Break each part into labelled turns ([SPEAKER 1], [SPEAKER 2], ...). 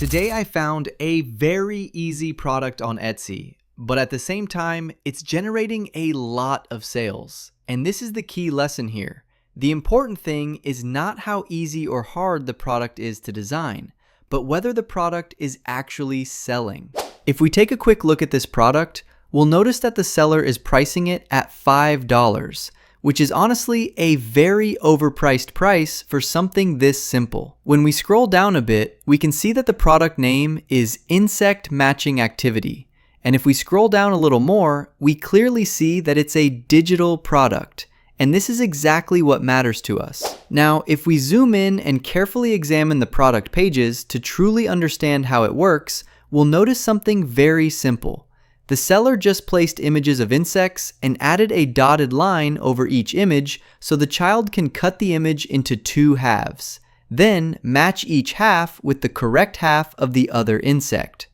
[SPEAKER 1] Today I found a very easy product on Etsy, but at the same time, it's generating a lot of sales. And this is the key lesson here. The important thing is not how easy or hard the product is to design, but whether the product is actually selling. If we take a quick look at this product, we'll notice that the seller is pricing it at $5, which is honestly a very overpriced price for something this simple. When we scroll down a bit, we can see that the product name is Insect Matching Activity. And if we scroll down a little more, we clearly see that it's a digital product. And this is exactly what matters to us. Now, if we zoom in and carefully examine the product pages to truly understand how it works, we'll notice something very simple. The seller just placed images of insects and added a dotted line over each image so the child can cut the image into two halves. Then match each half with the correct half of the other insect.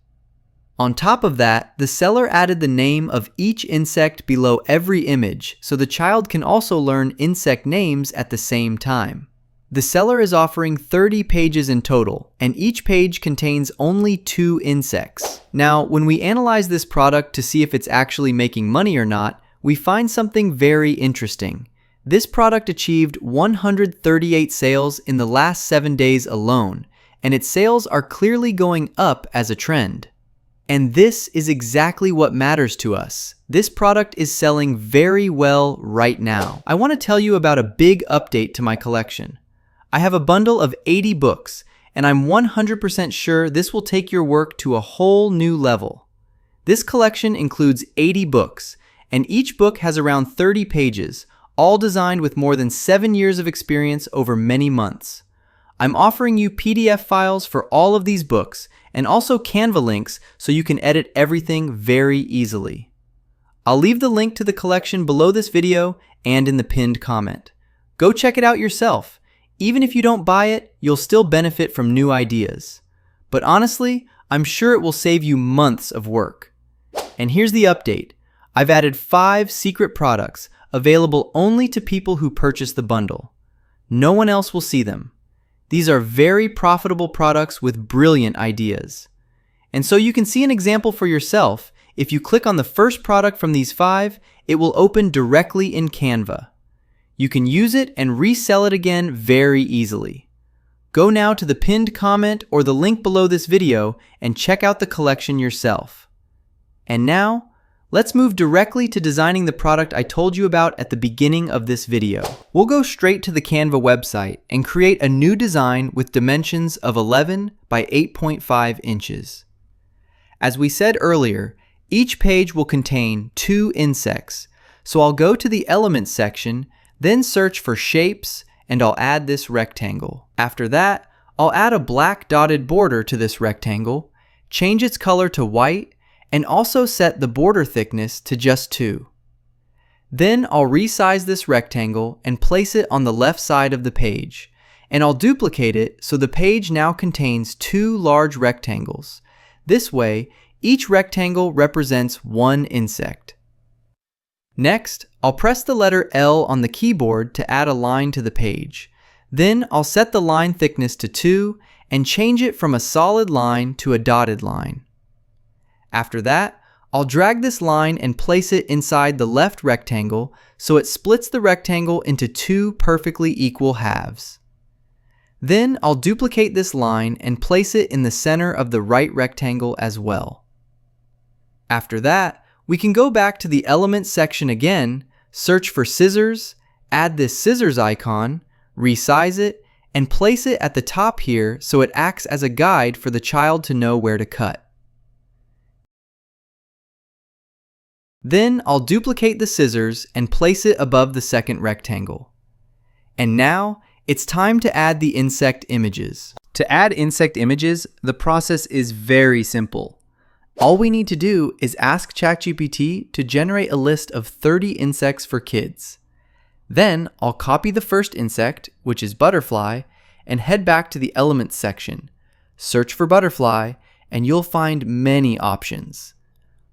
[SPEAKER 1] On top of that, the seller added the name of each insect below every image so the child can also learn insect names at the same time. The seller is offering 30 pages in total, and each page contains only 2 insects. Now, when we analyze this product to see if it's actually making money or not, we find something very interesting. This product achieved 138 sales in the last 7 days alone, and its sales are clearly going up as a trend. And this is exactly what matters to us. This product is selling very well right now. I want to tell you about a big update to my collection. I have a bundle of 80 books, and I'm 100% sure this will take your work to a whole new level. This collection includes 80 books, and each book has around 30 pages, all designed with more than 7 years of experience over many months. I'm offering you PDF files for all of these books, and also Canva links so you can edit everything very easily. I'll leave the link to the collection below this video and in the pinned comment. Go check it out yourself. Even if you don't buy it, you'll still benefit from new ideas. But honestly, I'm sure it will save you months of work. And here's the update. I've added 5 secret products available only to people who purchase the bundle. No one else will see them. These are very profitable products with brilliant ideas. And so you can see an example for yourself. If you click on the first product from these 5, it will open directly in Canva. You can use it and resell it again very easily. Go now to the pinned comment or the link below this video and check out the collection yourself. And now, let's move directly to designing the product I told you about at the beginning of this video. We'll go straight to the Canva website and create a new design with dimensions of 11 by 8.5 inches. As we said earlier, each page will contain 2 insects, so I'll go to the Elements section, then search for shapes, and I'll add this rectangle. After that, I'll add a black dotted border to this rectangle, change its color to white, and also set the border thickness to just 2. Then I'll resize this rectangle and place it on the left side of the page, and I'll duplicate it so the page now contains 2 large rectangles. This way, each rectangle represents 1 insect. Next, I'll press the letter L on the keyboard to add a line to the page. Then I'll set the line thickness to 2 and change it from a solid line to a dotted line. After that, I'll drag this line and place it inside the left rectangle so it splits the rectangle into 2 perfectly equal halves. Then I'll duplicate this line and place it in the center of the right rectangle as well. After that, we can go back to the Elements section again, search for scissors, add this scissors icon, resize it, and place it at the top here so it acts as a guide for the child to know where to cut. Then I'll duplicate the scissors and place it above the second rectangle. And now, it's time to add the insect images. To add insect images, the process is very simple. All we need to do is ask ChatGPT to generate a list of 30 insects for kids. Then I'll copy the first insect, which is butterfly, and head back to the Elements section. Search for butterfly, and you'll find many options.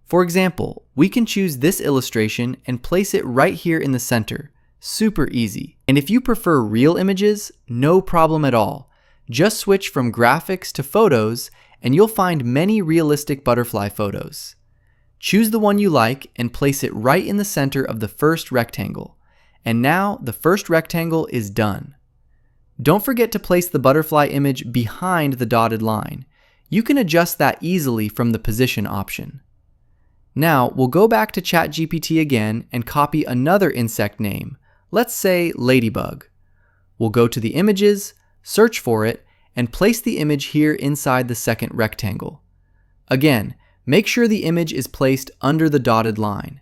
[SPEAKER 1] For example, we can choose this illustration and place it right here in the center. Super easy. And if you prefer real images, no problem at all. Just switch from graphics to photos and you'll find many realistic butterfly photos. Choose the one you like and place it right in the center of the first rectangle. And now the first rectangle is done. Don't forget to place the butterfly image behind the dotted line. You can adjust that easily from the position option. Now we'll go back to ChatGPT again and copy another insect name. Let's say ladybug. We'll go to the images, search for it, and place the image here inside the second rectangle. Again, make sure the image is placed under the dotted line.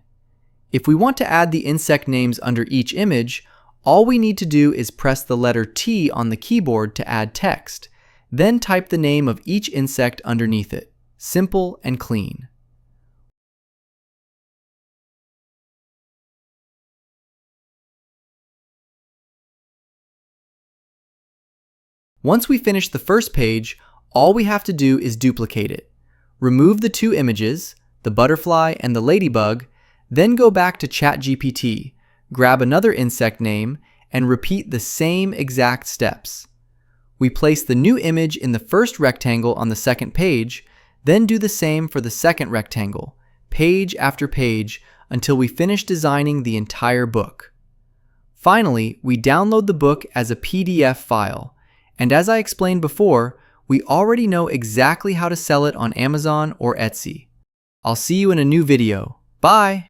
[SPEAKER 1] If we want to add the insect names under each image, all we need to do is press the letter T on the keyboard to add text, then type the name of each insect underneath it. Simple and clean. Once we finish the first page, all we have to do is duplicate it. Remove the two images, the butterfly and the ladybug, then go back to ChatGPT, grab another insect name, and repeat the same exact steps. We place the new image in the first rectangle on the second page, then do the same for the second rectangle, page after page, until we finish designing the entire book. Finally, we download the book as a PDF file, and as I explained before, we already know exactly how to sell it on Amazon or Etsy. I'll see you in a new video. Bye!